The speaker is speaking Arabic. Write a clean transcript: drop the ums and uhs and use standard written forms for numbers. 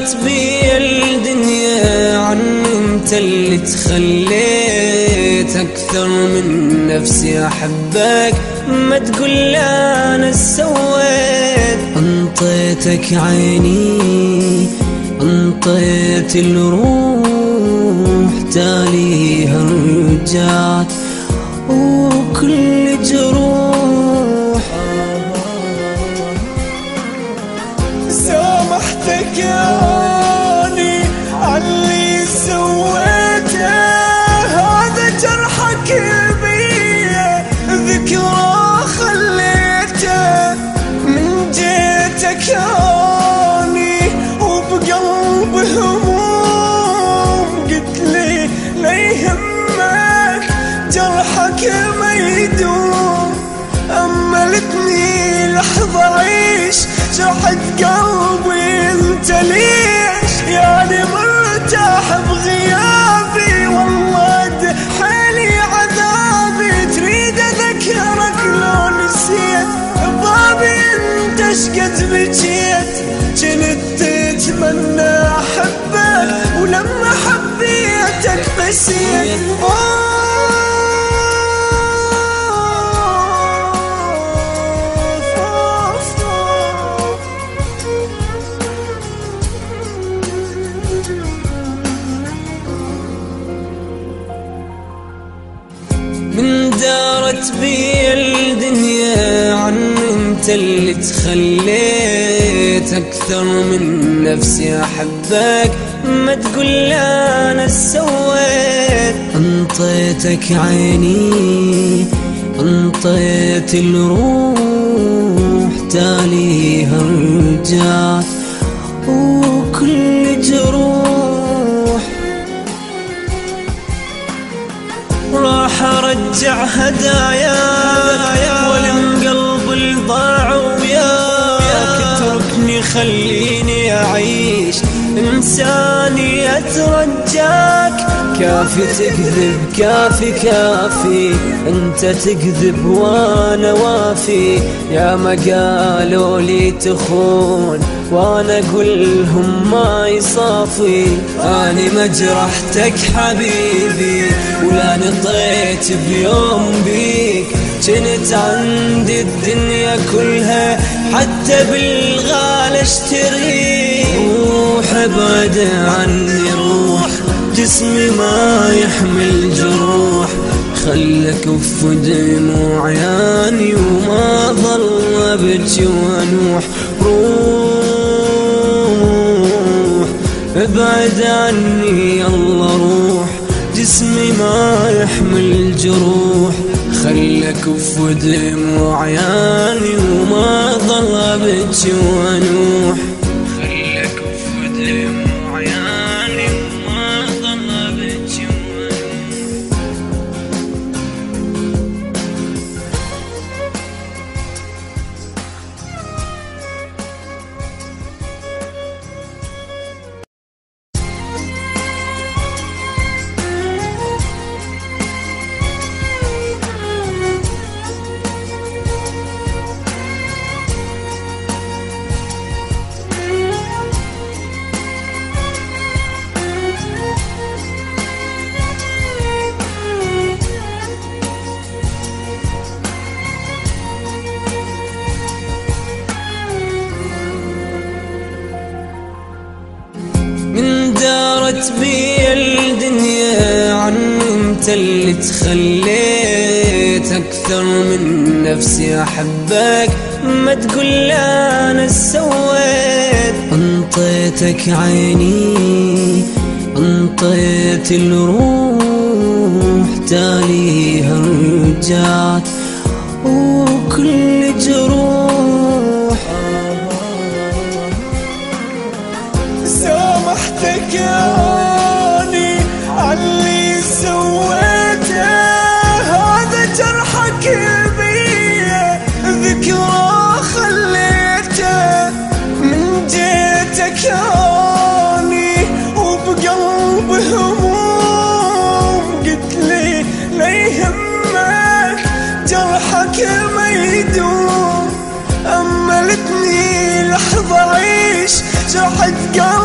دارت بي الدنيا عن انت اللي تخليت اكثر من نفسي احبك، ما تقول لي انا سويت. انطيتك عيني انطيت الروح، تاليها رجعت وكل جروح. سامحتك ياني عاللي سويته، هذا جرحك بيا ذكرى خليته. من جيتك ياني وبقلب هموم، قلت لي لا يهمك جرحك ما يدوم. أملتني لحظة عيش جرحت قلبي، انت ليش يعني مرتاح بغيابي؟ والله حالي عذابي، تريد اذكرك لو نسيت بابي انت شقد بجيت. كنت تتمنى احبك ولما حبيتك قسيت. من دارت بي الدنيا عن انت اللي تخليت اكثر من نفسي احبك، ما تقول لي انا سويت. انطيتك عيني انطيت الروح، تاليها رجعت وكل جروح. راح ارجع هداياك والم قلب الضاع وياك، اتركني خليني اعيش انساني اترجاك. كافي تكذب كافي كافي، انت تكذب وانا وافي. يا ما قالوا لي تخون وانا اقولهم ما يصافي. اني ما جرحتك حبيبي ولا نطيت بيوم بيك، كنت عندي الدنيا كلها حتى بالغالي اشتريك. روح ابعد عني روح، جسمي ما يحمل جروح. خلك كف دموع عياني وما ظل ابكي وانوح. روح ابعد عني يلا روح، جسمي ما يحمل جروح. خلك كف دموع عياني وما ظل ابكي وانوح. خلك كف دموع عياني وما ظل ابكي دارت بي الدنيا عن انت اللي تخليت اكثر من نفسي احبك، ما تقول لي انا سويت. انطيتك عيني انطيت الروح، تاليها رجعت وكل جروح. سامحتك ياني عاللي سويته، هذا جرحك بيا ذكرى خليته. من جيتك ياني وبقلب هموم، قلت لي لا يهمك جرحك ما يدوم. أملتني لحظة عيش جرحت قلبي